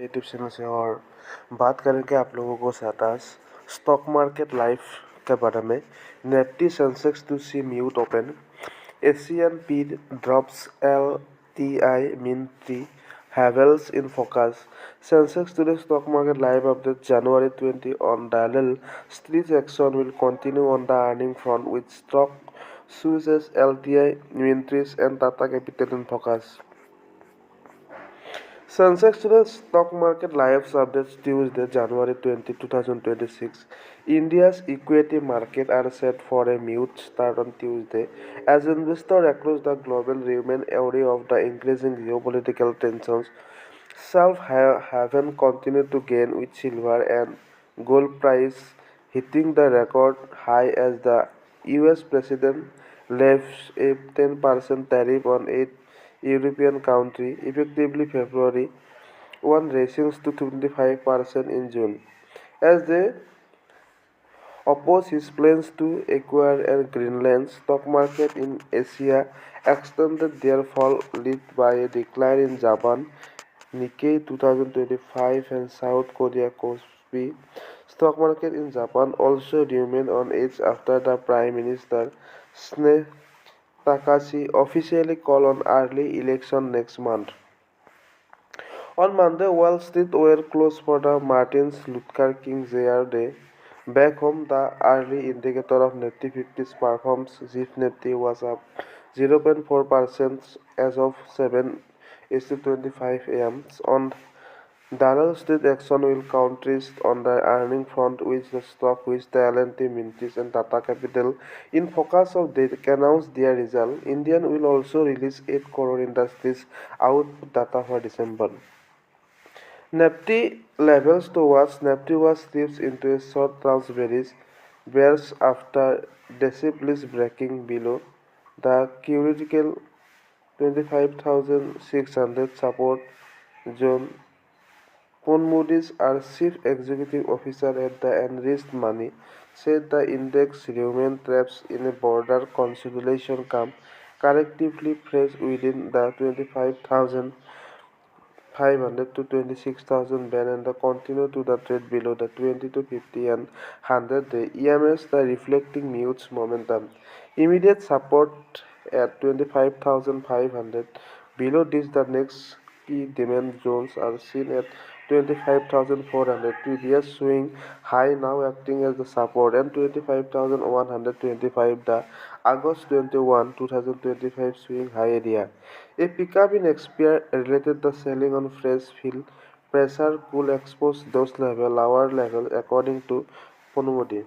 YouTube channel से और बात करेंगे आप लोगों को साथ आज स्टॉक मार्केट लाइव के बारे में। Nifty Sensex to see mute open, Asian P drops LTIMindtree Havells in focus. Sensex Today stock market live update January 20 on Dalal Street action will continue on the earning front with stock switches LTIMindtree and Tata Capital in focus. Sensex Today stock market live updates Tuesday, January 20, 2026. India's equity market are set for a mute start on Tuesday as investors across the globe remain wary of the increasing geopolitical tensions. Haven continued to gain with silver and gold price hitting the record high as the US president levies a 10% tariff on 8 European countries effectively February 1, raising to 25% in June. As they oppose his plans to acquire Greenland, stock market in Asia extended their fall led by a decline in Japan, Nikkei 2025 and South Korea Kospi. Stock market in Japan also remained on edge after the Prime Minister Shinzo Takahashi officially called on early election next month. On Monday, Wall Street were closed for the Martin Luther King Jr. Day. Back home, the early indicator of Nifty 50's performance, ZIP Nifty, was up 0.4% as of 7:25 am. On Dalal Street, action will contrast on the earning front, with the stock which the LTIMindtree and Tata Capital in focus of they announced their result. Indian will also release 8 crore industries output data for December. Nifty levels to watch. Nifty was slips into a short bears after decibels breaking below the critical 25,600 support zone. Commodities, our chief executive officer at the Enriched Money, said the index remained trapped in a broader consolidation camp, collectively priced within the 25,500 to 26,000 band and continue to the trade below the 20 to 50 and 100-day EMS, the reflecting mute momentum. Immediate support at 25,500. Below this, the next key demand zones are seen at 25,400, previous swing high now acting as the support, and 25,125, the August 21, 2025 swing high area. A pickup in expire related the selling on fresh field pressure could expose those lower levels according to Commodities.